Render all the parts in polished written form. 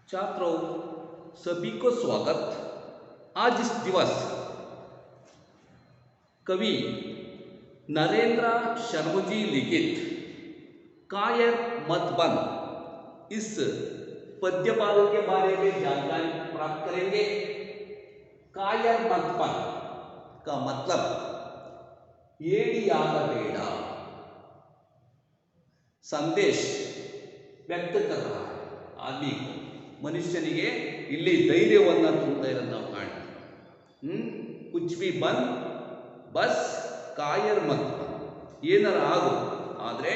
छात्रों, सभी को स्वागत। आज इस दिवस कवि नरेंद्र शर्मा जी लिखित कायर मत बन इस पद्य भाग के बारे में जानकारी प्राप्त करेंगे। कायर मत बन का मतलब ಏಡಿಯಾಗಬೇಡ संदेश व्यक्त कर रहा है आदमी को, ಮನುಷ್ಯನಿಗೆ ಇಲ್ಲಿ ಧೈರ್ಯವನ್ನು ತುಂಬುತ್ತಾ ಇರೋದು ನಾವು ಕಾಣ್ತೀವಿ. ಕುಚ್ ಬಿ ಬನ್ ಬಸ್ ಕಾಯರ್ ಮತ್ ಬನ್, ಏನಾರ ಆಗು ಆದರೆ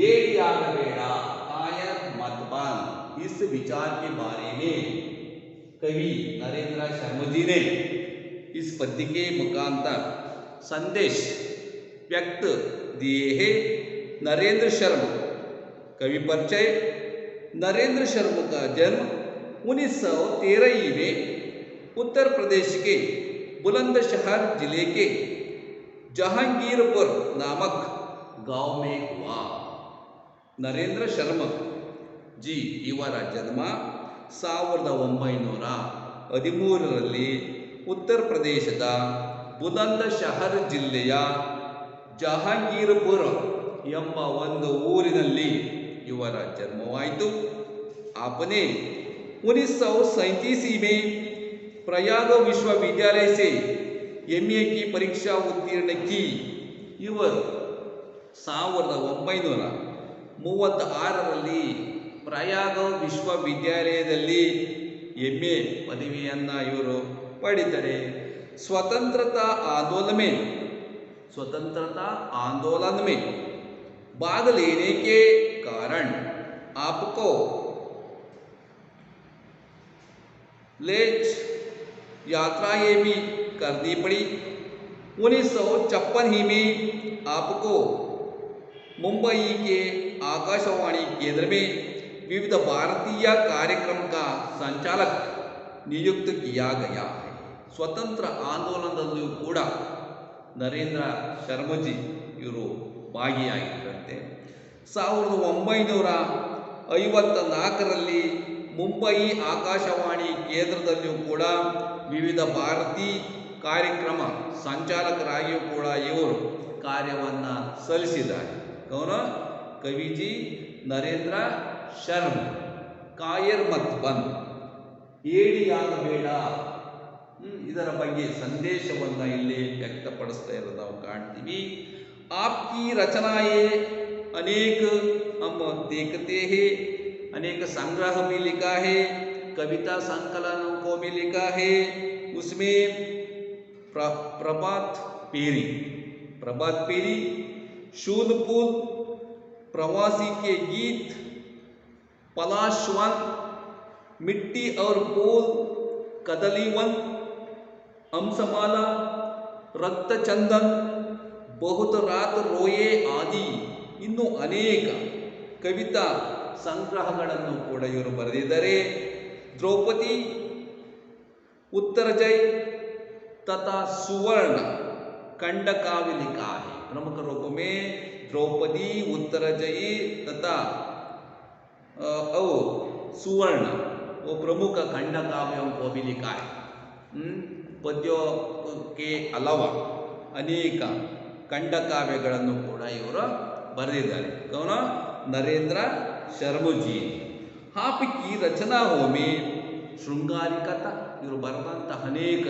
ಏಡಿ ಆಗಬೇಡ, कायर मत बन। इस विचार के बारे में कवि नरेंद्र शर्मा जी ने इस पद्य के मुखांतर संदेश व्यक्त दिए हैं। नरेंद्र शर्मा कवि परिचय। नरेंद्र शर्मा का जन्म 1913 में उत्तर प्रदेश के बुलंदशहर जिले के जहांगीरपुर नामक गांव में हुआ। नरेंद्र शर्मा जी ಇವರ ಜನ್ಮ 1913ರಲ್ಲಿ ಉತ್ತರ ಪ್ರದೇಶದ ಬುಲಂದಶಹರ್ ಜಿಲ್ಲೆಯ ಜಹಾಂಗೀರ್ಪುರ ಎಂಬ ಒಂದು ಊರಿನಲ್ಲಿ ಇವರ ಜನ್ಮವಾಯಿತು. आपने 1937 में प्रयाग विश्वविद्यालय से MA की परीक्षा उत्तीर्ण की। ಇವರು 1936ರಲ್ಲಿ ಪ್ರಯಾಗ ವಿಶ್ವವಿದ್ಯಾಲಯದಲ್ಲಿ MA ಪದವಿಯನ್ನು ಇವರು ಪಡಿತಾರೆ. स्वतंत्रता आंदोलन में भाग लेने के कारण आपको लेच यात्राएं भी करनी पड़ी। 1956 ही में आपको मुंबई के आकाशवाणी केंद्र में विविध भारतीय कार्यक्रम का संचालक नियुक्त किया गया है. स्वतंत्र आंदोलनದಲ್ಲಿಯೂ ಕೂಡ ನರೇಂದ್ರ ಶರ್ಮಾಜಿ ಇವರು ಭಾಗಿಯಾಗಿದ್ದಂತೆ. 1954ರಲ್ಲಿ ಮುಂಬಯಿ ಆಕಾಶವಾಣಿ ಕೇಂದ್ರದಲ್ಲಿಯೂ ಕೂಡ ವಿವಿಧ ಭಾರತೀಯ ಕಾರ್ಯಕ್ರಮ ಸಂಚಾಲಕರಾಗಿಯೂ ಕೂಡ ಇವರು ಕಾರ್ಯವನ್ನು ಸಲ್ಲಿಸಿದ್ದಾರೆ. ಅವನು ಕವಿಜಿ ನರೇಂದ್ರ ಶರ್ಮಾ. ಕಾಯರ್ ಮತ್ ಬನ್, ಏಡಿಯಾಗಬೇಡ, ಇದರ ಬಗ್ಗೆ ಸಂದೇಶವನ್ನು ಇಲ್ಲಿ ವ್ಯಕ್ತಪಡಿಸ್ತಾ ಇರೋದು ನಾವು ಕಾಣ್ತೀವಿ. आपकी रचनाएं अनेक हम देखते हैं, अनेक संग्रह भी लिखा है, कविता संकलनों को भी लिखा है. उसमें प्रभात पेरी, शूलपुल, प्रवासी के गीत, पलाशवन, मिट्टी और फूल, कदलीवन, हंसमाला, रक्तचंदन, बहुत रात रोए आदि ಇನ್ನೂ ಅನೇಕ ಕವಿತಾ ಸಂಗ್ರಹಗಳನ್ನು ಕೂಡ ಇವರು ಬರೆದಿದ್ದಾರೆ. द्रौपदी, उत्तरजय तथा सुवर्ण खंड काव्य लिखा है. प्रमुख रूपों में द्रौपदी, उत्तरजयी तथा सुवर्ण वो प्रमुख खंड काव्यों को भी लिखा है. पद्यों के अलावा अनेक खंड काव्यಗಳನ್ನು ಕೂಡ ಇವರು ಬರೆದಿದ್ದಾರೆ. कौन? नरेंद्र शर्मा जी. आपकी रचनाओं में ಶೃಂಗಾರಿಕತಾ, ಇವರು ಬರೆದಂತಹ ಅನೇಕ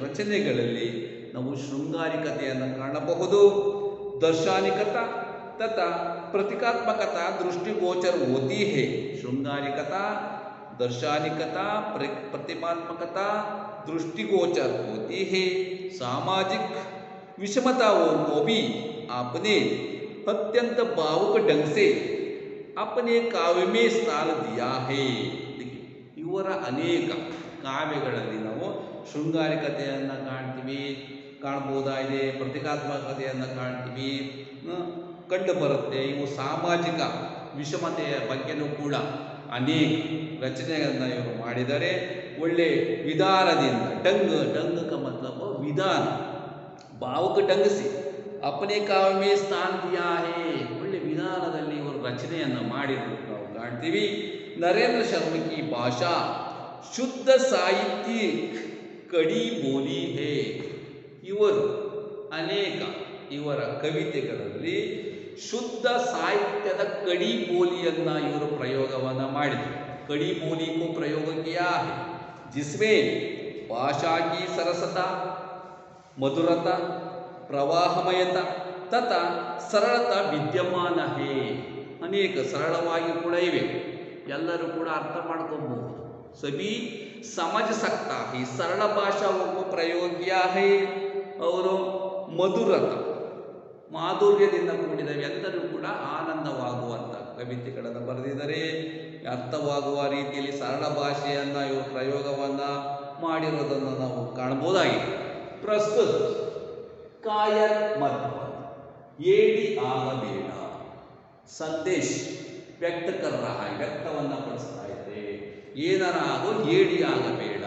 ರಚನೆಗಳಲ್ಲಿ ನಾವು ಶೃಂಗಾರಿಕತೆಯನ್ನು ಕಾಣಬಹುದು. दर्शनिकता तथा प्रतीकात्मकता दृष्टिगोचर होती है. शृंगारिकता, दर्शनिकता, प्रतिमात्मकता दृष्टिगोचर होती है. सामाजिक विषमताओं को भी आपने अत्यंत भावुक ढंग से अपने काव्य में स्थान दिया है. ಇವರ ಅನೇಕ ಕಾವ್ಯಗಳಲ್ಲಿ ನಾವು ಶೃಂಗಾರಿಕತೆಯನ್ನು ಕಾಣಬಹುದಾಗಿದೆ, ಪ್ರತೀಕಾತ್ಮಕತೆಯನ್ನು ಕಾಣ್ತೀವಿ, ಕಂಡು ಬರುತ್ತೆ. ಇವು ಸಾಮಾಜಿಕ ವಿಷಮತೆಯ ಬಗ್ಗೆನೂ ಕೂಡ ಅನೇಕ ರಚನೆಗಳನ್ನು ಇವರು ಮಾಡಿದ್ದಾರೆ. ಒಳ್ಳೆ ವಿಧಾನದಿಂದ ढंग का मतलब विधान, भावुक ढंग से अपने काव्य में स्थान दिया है. ಒಳ್ಳೆ ವಿಧಾನದಲ್ಲಿ ಇವರು ರಚನೆಯನ್ನು ಮಾಡಿದ್ರು ನಾವು ಕಾಣ್ತೀವಿ. ನರೇಂದ್ರ ಶರ್ಮ ಕಿ ಭಾಷಾ ಶುದ್ಧ ಸಾಹಿತ್ಯ ಕಡಿ ಬೋಲಿ ಹೇ. ಇವರು ಅನೇಕ ಇವರ ಕವಿತೆಗಳಲ್ಲಿ ಶುದ್ಧ ಸಾಹಿತ್ಯದ ಕಡಿ ಬೋಲಿಯನ್ನು ಇವರು ಪ್ರಯೋಗವನ್ನು ಮಾಡಿದರು. ಕಡಿ ಬೋಲಿ ಕೋ ಪ್ರಯೋಗ ಕಿಯಾ ಹೈ ಜಿಸ್ಮೇ ಭಾಷಾ ಕಿ ಸರಸತಾ, ಮಧುರತಾ, ಪ್ರವಾಹಮಯತ ತಥಾ ಸರಳತ ವಿದ್ಯಮಾನ ಹೇ. ಅನೇಕ ಸರಳವಾಗಿ ಕೂಡ ಇವೆ, ಎಲ್ಲರೂ ಕೂಡ ಅರ್ಥ ಮಾಡ್ಕೋಬಹುದು. ಸಭಿ ಸಮझ सकता है. सरल भाषा को प्रयोग किया है. ಅವರು ಮಧುರತ ಮಾಧುರ್ಯದಿಂದ ಕೂಡಿದವೆ, ಎಲ್ಲರೂ ಕೂಡ ಆನಂದವಾಗುವಂಥ ಕವಿತೆಗಳನ್ನು ಬರೆದಿದ್ದಾರೆ. ಅರ್ಥವಾಗುವ ರೀತಿಯಲ್ಲಿ ಸರಳ ಭಾಷೆಯನ್ನು ಇವರು ಪ್ರಯೋಗವನ್ನು ಮಾಡಿರೋದನ್ನು ನಾವು ಕಾಣಬಹುದಾಗಿದೆ. ಪ್ರಸ್ತುತ ಕಾಯರ್ ಮತ್ ಏಡಿ ಆಗಬೇಡ ಸಂದೇಶ ವ್ಯಕ್ತ ಕರ್ ರಹಾ ಹೈ, ವ್ಯಕ್ತವನ್ನು ಪಡಿಸ್ತಾ ಇದೆ. ಏನಾರ ಆಗೋ ಏಡಿ ಆಗಬೇಡ.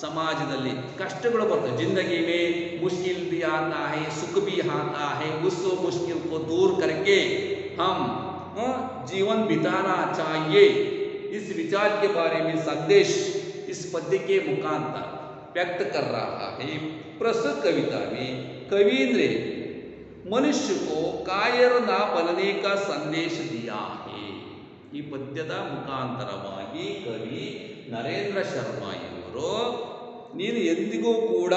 ಸಮಾಜದಲ್ಲಿ ಕಷ್ಟಗಳು ಬರ್ತವೆ, ಜಿಂದಗಿ ಮೇ ಮುಶ್ಕಿಲ್ भी आता है, सुख भी आता है. उस मुश्किल को दूर करके हम जीवन बिताना चाहिए. इस विचार के बारे में संदेश इस पद्य के मुखांतर व्यक्त कर रहा है. प्रस्तुत कविता में कवि ने मनुष्य को कायर ना बनने का संदेश दिया है. ಈ ಪದ್ಯದ ಮುಖಾಂತರವಾಗಿ ಕವಿ ನರೇಂದ್ರ ಶರ್ಮ ಇವರು ನೀನು ಎಂದಿಗೂ ಕೂಡ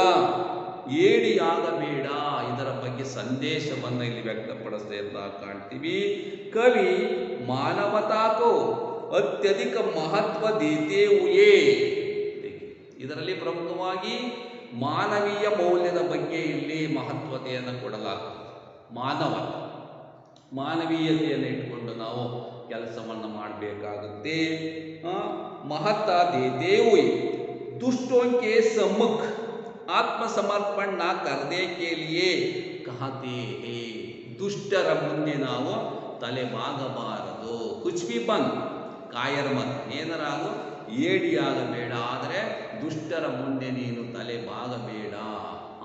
ಏಡಿಯಾಗಬೇಡ ಇದರ ಬಗ್ಗೆ ಸಂದೇಶವನ್ನು ಇಲ್ಲಿ ವ್ಯಕ್ತಪಡಿಸ್ತಾ ಅಂತ ಕಾಣ್ತೀವಿ. ಕವಿ ಮಾನವತಾಕೋ ಅತ್ಯಧಿಕ ಮಹತ್ವ ದೇತೆ ಹುಯೇ. ಇದರಲ್ಲಿ ಪ್ರಮುಖವಾಗಿ ಮಾನವೀಯ ಮೌಲ್ಯದ ಬಗ್ಗೆ ಇಲ್ಲಿ ಮಹತ್ವತೆಯನ್ನು ಕೊಡಲಾಗ್ತದೆ. ಮಾನವೀಯತೆಯನ್ನು ಇಟ್ಟುಕೊಂಡು ನಾವು ಕೆಲಸವನ್ನು ಮಾಡಬೇಕಾಗುತ್ತೆ. ಮಹತ್ವ ದೇತೆ ಹುಯೇ दुष्टों के सम्मुख आत्मसमर्पण ना करने के लिए कहते हैं. ದುಷ್ಟರ ಮುಂದೆ ನಾವು ತಲೆ ಬಾಗಬಾರದು. ಕುಚ್ ಬಿ ಬಂದ್ ಕಾಯರ್ ಮತ್, ಏನಾರಾಗು ಏಡಿಯಾಗಬೇಡ, ಆದರೆ ದುಷ್ಟರ ಮುಂದೆ ನೀನು ತಲೆ ಬಾಗಬೇಡ.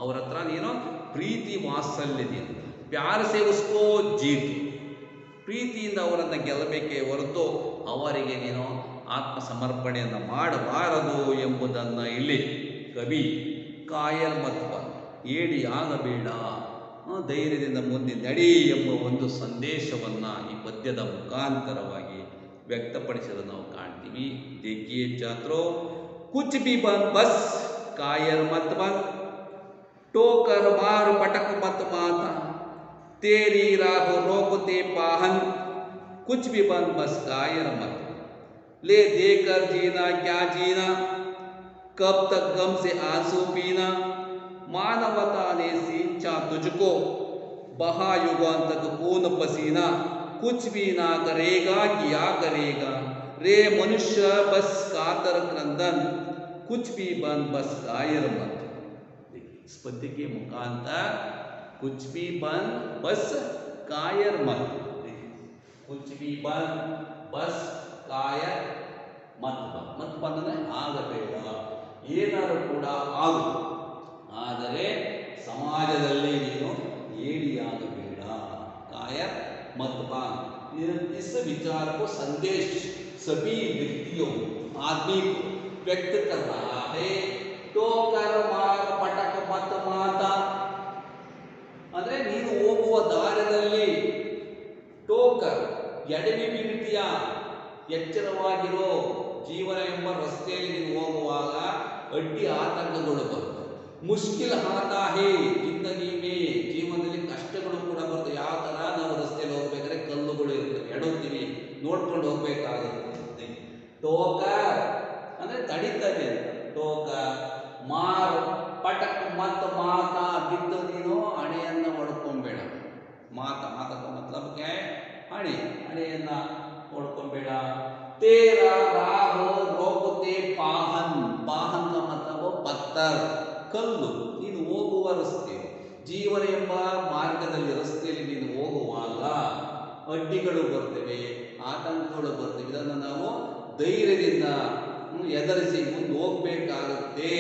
ಅವರ ಹತ್ರ ನೀನು ಪ್ರೀತಿ ವಾತ್ಸಲ್ಯದಿಂದ ಪ್ಯಾರ ಸೇ ಉಸ್ಕೋ ಜೀತು, ಪ್ರೀತಿಯಿಂದ ಅವರನ್ನು ಗೆಲ್ಲಬೇಕೇ ಹೊರತು ಅವರಿಗೆ ನೀನು ಆತ್ಮಸಮರ್ಪಣೆಯನ್ನು ಮಾಡಬಾರದು ಎಂಬುದನ್ನು ಇಲ್ಲಿ ಕವಿ ಕಾಯರ್ ಮತ್ವ ಏಡಿ ಆಗಬೇಡ, ಧೈರ್ಯದಿಂದ ಮುಂದೆ ನಡಿ ಎಂಬ ಒಂದು ಸಂದೇಶವನ್ನು ಈ ಪದ್ಯದ ಮುಖಾಂತರವಾಗಿ ವ್ಯಕ್ತಪಡಿಸಲು ನಾವು ಕಾಣ್ತೀವಿ. ದೇಖಿಯೇ ಛಾತ್ರೋ, ಕುಚ್ ಬಿ ಬಂದ್ ಬಸ್ ಕಾಯರ್ ಮತ್ ಬಂದ್, ಟೋಕರ್ ಮಾರ್ ಪಟಕ್ ಮತ್ ಮಾತಾ, ತೇರಿ ರಾಹು ರೋಕತೆ ಪಾಹನ್, ಕುಚ್ ಬಿ ಬಂದ್ ಬಸ್ ಕಾಯರ್ ಮತ್, ले देकर जीना क्या जीना, कब तक गम से आंसू पीना, मानवता ने सींचा तुझको बहा युगों तक खून पसीना, कुछ भी ना करेगा क्या करेगा, रे मनुष्य बस कातर क्रंदन, कुछ भी बन बस कायर मत. इस पद्य के मुखांतर कुछ भी बन बस कायर मत, कुछ भी बन बस ಕಾಯರ್ ಮತ್ ಬಂದರೆ ಆಗಬೇಡ, ಏನಾದರೂ ಕೂಡ ಆಗು, ಆದರೆ ಸಮಾಜದಲ್ಲಿ ನೀನು ಏಡಿಯಾಗಬೇಡ. ಕಾಯರ್ ಮತ್ ಬಂದ್. इस विचार को संदेश सभी व्यक्तियों आदमी को व्यक्त कर रहा है. ಟೋಕರ್ ಮಾರ್ ಪಟಕ ಮತ್ ಮಾತಾ ಅಂದರೆ ನೀನು ಹೋಗುವ ದಾರದಲ್ಲಿ ಟೋಕರ್ ಎಡವಿ ಬೀಳ್ತೀಯ, ಎಚ್ಚರವಾಗಿರೋ. ಜೀವನ ಎಂಬ ರಸ್ತೆಯಲ್ಲಿ ನೀನು ಹೋಗುವಾಗ ಅಡ್ಡಿ ಆತಂಕಗಳು ಬರ್ತವೆ. ಮುಷ್ಕಿಲ್ ಹಾತಾ ಹೇ ಜಿಂದಗಿ ಮೇ, ಜೀವನದಲ್ಲಿ ಕಷ್ಟಗಳು ಕೂಡ ಬರ್ತವೆ. ಯಾವ ಥರ ನಾವು ರಸ್ತೆಯಲ್ಲಿ ಹೋಗ್ಬೇಕಾದ್ರೆ ಕಲ್ಲುಗಳು ಇರ್ತವೆ, ಎಡುತ್ತೀವಿ, ನೋಡ್ಕೊಂಡು ಹೋಗ್ಬೇಕಾಗುತ್ತೆ. ಟೋಕರ್ ಅಂದರೆ ತಡಿತದೆ. ಟೋಕರ್ ಮಾರ್ ಪಟಕ್ ಮತ್ ಮಾತಾ, ಬಿದ್ದು ನೀನು ಹಣೆಯನ್ನು ಹೊಡ್ಕೊಂಬೇಡ. ಮಾತಕ ಮತ್ಲಬ್ ಕ್ಯಾ ಹೈ, ಹಣೆಯನ್ನು ಹೊಡ್ಕೊಂಬೇಡ. ತೇರಾ ರಾಹು ರೋಕತೆ ಪಾಹನ್, ಪಾಹನ್ का मतलब ಪತ್ತರ್, ಕಲ್ಲು. ನೀನು ಹೋಗುವ ರಸ್ತೆ, ಜೀವನ ಎಂಬ ಮಾರ್ಗದಲ್ಲಿ ರಸ್ತೆಯಲ್ಲಿ ನೀನು ಹೋಗುವಾಗ ಅಡ್ಡಿಗಳು ಬರ್ತವೆ, ಆತಂಕಗಳು ಬರ್ತವೆ. ಇದನ್ನು ನಾವು ಧೈರ್ಯದಿಂದ ಎದುರಿಸಿ ಮುಂದೆ ಹೋಗ್ಬೇಕಾಗುತ್ತೆ.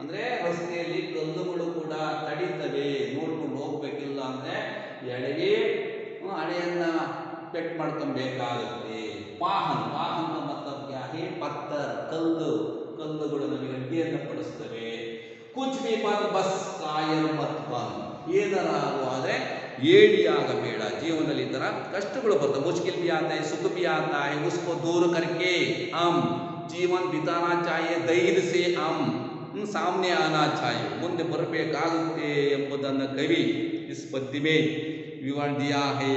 ಅಂದರೆ ರಸ್ತೆಯಲ್ಲಿ ಕಲ್ಲುಗಳು ಕೂಡ ತಡೀತವೆ, ನೋಡ್ಕೊಂಡು ಹೋಗ್ಬೇಕಿಲ್ಲ ಅಂದರೆ ಎಡವಿ ಹಣೆಯನ್ನು ಪೆಟ್ ಮಾಡ್ಕೊಬೇಕಾಗುತ್ತೆ. ವಾಹನ ವಾಹನ ಮತಲಬ್ ಕ್ಯಾ ಹೇ ಪತ್ತರ್ ಕಲ್ಲುಗಳು ನಮಗೆ ಅಡ್ಡಿಯನ್ನು ಪಡಿಸ್ತವೆ. ಕುಚ್ ಬಿ ಮತ್ ಬಸ್ ಕಾಯರ್ ಮತ್ ಬನ್, ಏನಾರ ಆಗುವಾದ್ರೆ ಏಡಿಯಾಗಬೇಡ. ಜೀವನದಲ್ಲಿ ಈ ತರ ಕಷ್ಟಗಳು ಬರ್ತವೆ, ಮುಷ್ಕಿಲ್ भी आता है सुख भी आता है, उसको दूर करके हम जीवन बिताना चाहिए, धैर्य से हम सामने आना चाहिए, ಮುಂದೆ ಬರಬೇಕಾಗುತ್ತೆ ಎಂಬುದನ್ನು ಕವಿ इस पद्य में विवरण दिया है.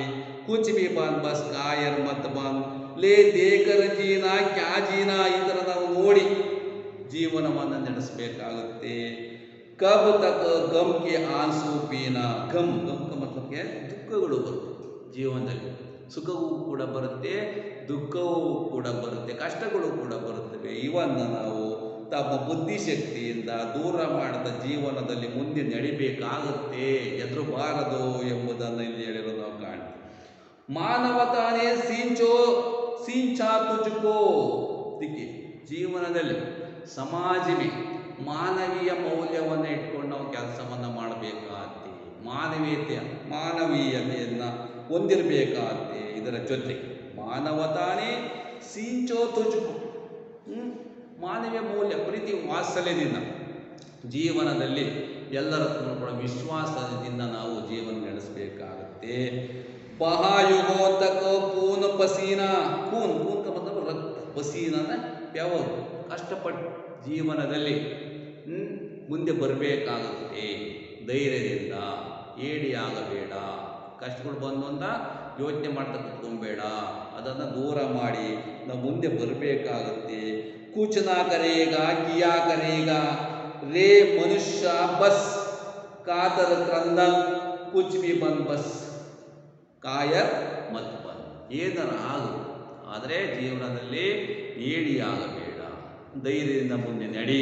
कुछ भी बन बस कायर मत बन, ले देकर जीना क्या जीना, ಈ ತರ ನಾವು ನೋಡಿ ಜೀವನವನ್ನು ನಡೆಸಬೇಕಾಗುತ್ತೆ. ಕಬ್ ತಕ್ ಗಮ್ ಕೆ ಆನ್ಸು ಪೀನಾ, ಗಮ್ ಕ ಮತ್ಲಬ್ಗೆ ದುಃಖಗಳು ಬರುತ್ತೆ ಜೀವನದಲ್ಲಿ, ಸುಖವೂ ಕೂಡ ಬರುತ್ತೆ, ದುಃಖವೂ ಕೂಡ ಬರುತ್ತೆ, ಕಷ್ಟಗಳು ಕೂಡ ಬರುತ್ತವೆ. ಇವನ್ನು ನಾವು ತಮ್ಮ ಬುದ್ಧಿಶಕ್ತಿಯಿಂದ ದೂರ ಮಾಡಿದ ಜೀವನದಲ್ಲಿ ಮುಂದೆ ನಡಿಬೇಕಾಗುತ್ತೆ, ಎದುರಬಾರದು ಎಂಬುದನ್ನು ಇಲ್ಲಿ ಹೇಳಿರೋದು ನಾವು ಕಾಣ್ತೀವಿ. ಮಾನವತಾನೇ ಸಿಂಚಾ ತುಜುಕೋ, ದಿಕ್ಕಿ ಜೀವನದಲ್ಲಿ ಸಮಾಜವೇ ಮಾನವೀಯ ಮೌಲ್ಯವನ್ನು ಇಟ್ಕೊಂಡು ನಾವು ಕೆಲಸವನ್ನು ಮಾಡಬೇಕಾಗುತ್ತೆ, ಮಾನವೀಯತೆಯನ್ನು ಹೊಂದಿರಬೇಕಾಗುತ್ತೆ. ಇದರ ಜೊತೆಗೆ ಮಾನವತಾನೇ ಸಿಂಚೋ ತುಜುಕೋ, ಮಾನವೀಯ ಮೌಲ್ಯ ಪ್ರೀತಿ ವಾತ್ಸಲ್ಯದಿಂದ ಜೀವನದಲ್ಲಿ ಎಲ್ಲರ ಕೂಡ ವಿಶ್ವಾಸದಿಂದ ನಾವು ಜೀವನ ನಡೆಸಬೇಕಾಗುತ್ತೆ. ಬಹಾಯುಗೋ ತಕ ಪೂನ್ ಪಸೀನಾ, ಪೂನ್ ಕ ಮತಲಬ್ ರಕ್ತ, ಪಸೀನ ಅಂದರೆ ಬೆವರು, ಕಷ್ಟಪಟ್ಟು ಜೀವನದಲ್ಲಿ ಮುಂದೆ ಬರಬೇಕಾಗುತ್ತೆ. ಧೈರ್ಯದಿಂದ ಏಡಿಯಾಗಬೇಡ, ಕಷ್ಟಗಳು ಬಂದು ಅಂತ ಯೋಚನೆ ಮಾಡ್ತಾ ಕುತ್ಕೊಬೇಡ, ಅದನ್ನು ದೂರ ಮಾಡಿ ನಾವು ಮುಂದೆ ಬರಬೇಕಾಗುತ್ತೆ. ಕುಚ್ ನಾ ಕರೇಗಾ ಕಿಯಾ ಕರೇಗಾ ರೇ ಮನುಷ್ಯ ಬಸ್ ಕಾತರ ಕ್ರಂದ, ಕುಚ್ ಬಿ ಬನ್ ಬಸ್ ಕಾಯರ್ ಮತ್ ಬನ್, ಏನಾರ ಆಗು ಆದರೆ ಜೀವನದಲ್ಲಿ ಏಡಿಯಾಗಬೇಡ, ಧೈರ್ಯದಿಂದ ಮುಂದೆ ನಡಿ,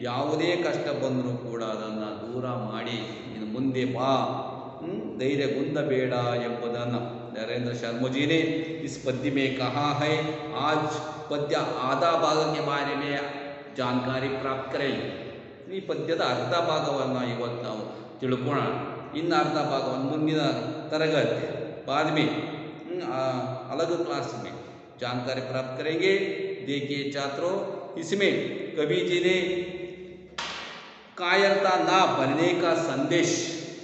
ಯಾವುದೇ ಕಷ್ಟ ಬಂದರೂ ಕೂಡ ಅದನ್ನು ದೂರ ಮಾಡಿ ಇನ್ನು ಮುಂದೆ ಬಾ, ಧೈರ್ಯಗುಂದಬೇಡ ಎಂಬುದನ್ನು नरेंद्र शर्मा जी ने इस पद्य में कहा है. आज पद्य आधा भाग के बारे में जानकारी प्राप्त करेंगे. ಈ ಪದ್ಯದ ಅರ್ಧ ಭಾಗವನ್ನು ಇವತ್ತು ನಾವು ತಿಳ್ಕೊಳ್ಳೋಣ, ಇನ್ನು ಅರ್ಧ ಭಾಗವನ್ನು ಮುಂದಿನ ತರಗತಿ बाद में अलग क्लास में जानकारी प्राप्त करेंगे. देखिए छात्रों, इसमें कवि जी ने कायरता ना बनने का संदेश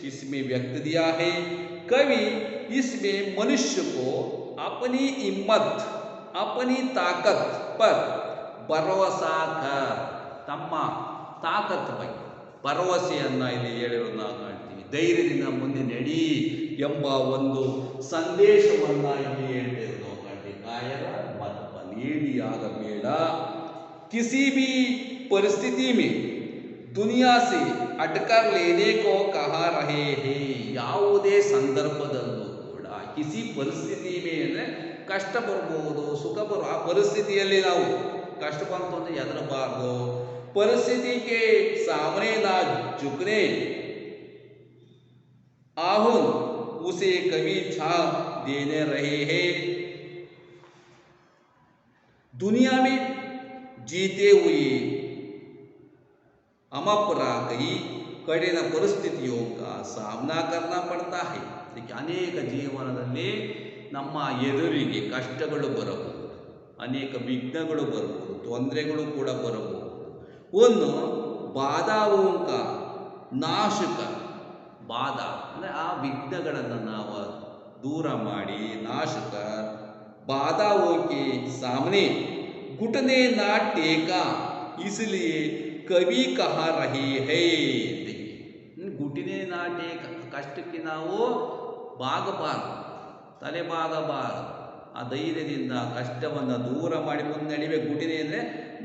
इसमें व्यक्त दिया है. कवि इसमें मनुष्य को अपनी हिम्मत, अपनी ताकत पर भरोसा कर, ತಮ್ಮ ತಾಕತ್ ಬಗ್ಗೆ ಭರವಸೆಯನ್ನು ಇಲ್ಲಿ ಹೇಳಿರೋದು ನಾವು ಕಾಣ್ತೀವಿ. ಧೈರ್ಯದಿಂದ ಮುಂದೆ ನಡಿ ಎಂಬ ಒಂದು ಸಂದೇಶವನ್ನು ಇಲ್ಲಿ ಹೇಳ್ತಿರೋದು ನಾವು ಕಾಣ್ತೀವಿ. ಕಾಯರ ಮತ ಏಡಿಯಾಗಬೇಡ. किसी भी परिस्थिति में दुनिया से अटकर लेने को कहा रहे हैं. ಯಾವುದೇ ಸಂದರ್ಭದಲ್ಲೂ ಕೂಡ ಕಿಸಿ ಪರಿಸ್ಥಿತಿ ಮೇಲೆ ಕಷ್ಟ ಬರ್ಬೋದು, ಸುಖ ಆ ಪರಿಸ್ಥಿತಿಯಲ್ಲಿ ನಾವು ಕಷ್ಟ ಬಂತು ಅಂದರೆ ಹೆದರಬಾರ್ದು. परिस्थिति के सामने ना झुकने आहुन उसे कभी छा देने रहे हैं. दुनिया में जीते हुए हम अपना कई कठिन परिस्थितियों का सामना करना पड़ता है. ಅನೇಕ ಜೀವನದಲ್ಲಿ ನಮ್ಮ ಎದುರಿಗೆ ಕಷ್ಟಗಳು ಬರಬಹುದು, ಅನೇಕ ವಿಘ್ನಗಳು ಬರಬಹುದು, ತೊಂದರೆಗಳು ಕೂಡ ಬರಬಹುದು. ಒಂದು ಬಾಧಾओं का ನಾಶಕ, ಬಾಧಾ ಅಂದರೆ ಆ ವಿಘ್ನಗಳನ್ನು ನಾವು ದೂರ ಮಾಡಿ, ನಾಶಕ बाधाओं के सामने घुटने ना टेका इसलिए कवि कहा रही है. घुटने ना टेक, ಕಷ್ಟಕ್ಕೆ ನಾವು ಬಾಗಬಾರದು, ತಲೆ ಬಾಗಬಾರದು, ಆ ಧೈರ್ಯದಿಂದ ಕಷ್ಟವನ್ನು ದೂರ ಮಾಡಿ ಮುಂದೆ ನಡಿಬೇಕು. ಗುಟಿನೆ ಅಂದರೆ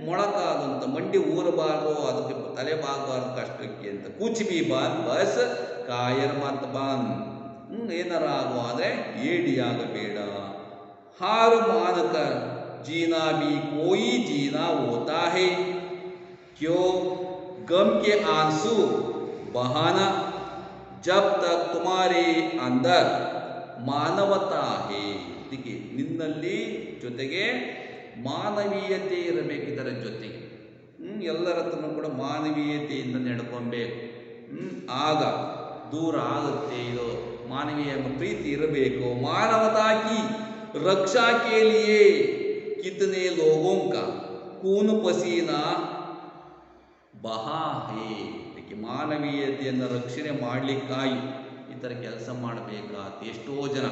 ಮೊಳಕಾದಂತ, ಮಂಡಿ ಊರಬಾರದು, ಅದಕ್ಕೆ ತಲೆ ಬಾಗಬಾರದು ಕಷ್ಟಕ್ಕೆ ಅಂತ. ಕುಚ್ ಬಿ ಬಾನ್ ಬಸ್ ಕಾಯರ್ ಮತ್ ಬಾನ್, ಏನಾರ ಆಗುವ ಆದರೆ ಏಡಿಯಾಗಬೇಡ. ಹಾರು ಮಾನಕರ್ जीना भी कोई जीना होता है, क्यों गम के आंसू बहाना जब तक तुम्हारे अंदर ಮಾನವತಾ ಹೇ. ಇದಕ್ಕೆ ನಿನ್ನಲ್ಲಿ ಜೊತೆಗೆ ಮಾನವೀಯತೆ ಇರಬೇಕು. ಇದರ ಜೊತೆಗೆ ಎಲ್ಲರ ಹತ್ರನೂ ಕೂಡ ಮಾನವೀಯತೆಯಿಂದ ನಡ್ಕೊಬೇಕು, ಆಗ ದೂರ ಆಗುತ್ತೆ. ಇದು ಮಾನವೀಯ ಪ್ರೀತಿ ಇರಬೇಕು. ಮಾನವತಾ ಕಿ ರಕ್ಷಾ ಕೆ ಲಿಯೇ कितने लोगों का खून पसीना ಬಹಾ ಹೇ. ಅದಕ್ಕೆ ಮಾನವೀಯತೆಯನ್ನು ರಕ್ಷಣೆ ಮಾಡಲಿಕ್ಕಾಗಿ ಈ ಥರ ಕೆಲಸ ಮಾಡಬೇಕಾದ ಎಷ್ಟೋ ಜನ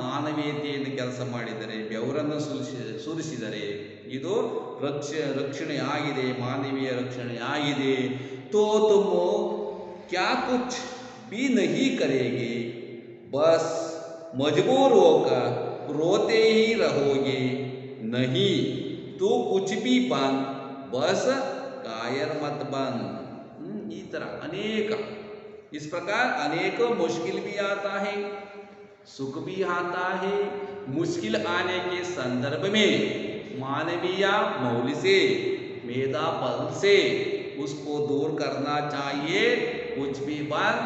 ಮಾನವೀಯತೆಯನ್ನು ಕೆಲಸ ಮಾಡಿದರೆ, ಬೆವರನ್ನು ಸುರಿಸಿದರೆ ಇದು ರಕ್ಷಣೆ ಆಗಿದೆ, ಮಾನವೀಯ ರಕ್ಷಣೆ ಆಗಿದೆ. ತೋ ತುಮ್ ಕ್ಯಾ ಕುಚ್ ಬಿ ನಹಿ ಕರೆಗೆ, ಬಸ್ मजबूर होकर रोते ही रहोगे, नहीं तो कुछ भी बन, बस कायर मत बन. ಈ ಥರ ಅನೇಕ इस प्रकार अनेक मुश्किल भी आता है, सुख भी आता है. मुश्किल आने के संदर्भ में मानवीय मौल से, मेधा बल से उसको दूर करना चाहिए. कुछ भी बन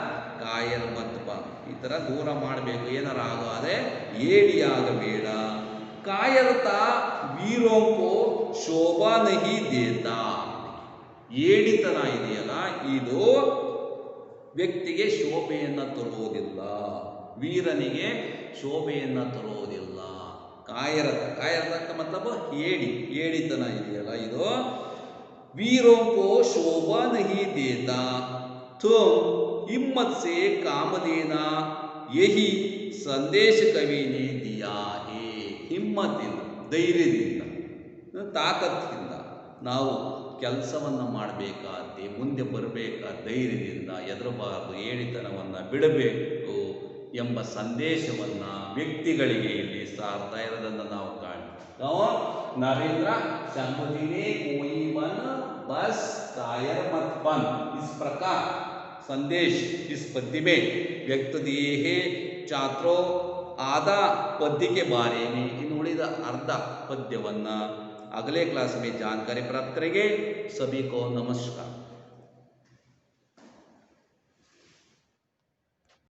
ಕಾಯರ್ ಮತ್ ಬನ್. ಈ ಥರ ದೂರ ಮಾಡಬೇಕು. ಏನಾರ ಆಗಾದೆ ಏಡಿಯಾಗಬೇಡ. ಕಾಯರ್ತಾ ವೀರೋಂಕೋ ಶೋಭಾ ನಹಿ ದೇತಾ. ಏಡಿತನ ಇದೆಯಲ್ಲ, ಇದು ವ್ಯಕ್ತಿಗೆ ಶೋಭೆಯನ್ನು ತರುವುದಿಲ್ಲ, ವೀರನಿಗೆ ಶೋಭೆಯನ್ನು ತರುವುದಿಲ್ಲ. ಕಾಯರತ ಮತಲಬ ಏಡಿತನ ಇದೆಯಲ್ಲ, ಇದು ವೀರೋಂಕೋ ಶೋಭಾ ನಹಿ ದೇತಾ. ತುಮ್ हिम्मत से काम देना, यही संदेश कवि ने दिया है. ಹಿಮ್ಮತ್ತಿಂದ, ಧೈರ್ಯದಿಂದ, ತಾಕತ್ತಿಂದ ನಾವು ಕೆಲಸವನ್ನು ಮಾಡಬೇಕಾದ್ದೆ, ಮುಂದೆ ಬರಬೇಕಾದ ಧೈರ್ಯದಿಂದ, ಹೆದರಬಾರದು, ಏಡಿತನವನ್ನು ಬಿಡಬೇಕು ಎಂಬ ಸಂದೇಶವನ್ನು ವ್ಯಕ್ತಿಗಳಿಗೆ ಇಲ್ಲಿ ಸಾರ್ತಾ ಇರೋದನ್ನು ನಾವು ಕಾಣ್ತೀವಿ. ನರೇಂದ್ರ ಶಂಭುಜಿನೇ ಕೋಯಿ ಬನ್ ಬಸ್ ಕಾಯರ್ ಮತ್ ಬನ್. इस प्रकार संदेश इस पद्य में व्यक्त दिए हैं छात्रों. आधा पद्य के बारे में इन उड़िद अर्ध पद्यवन्न अगले क्लास में जानकारी प्राप्त करेंगे. सभी को नमस्कार.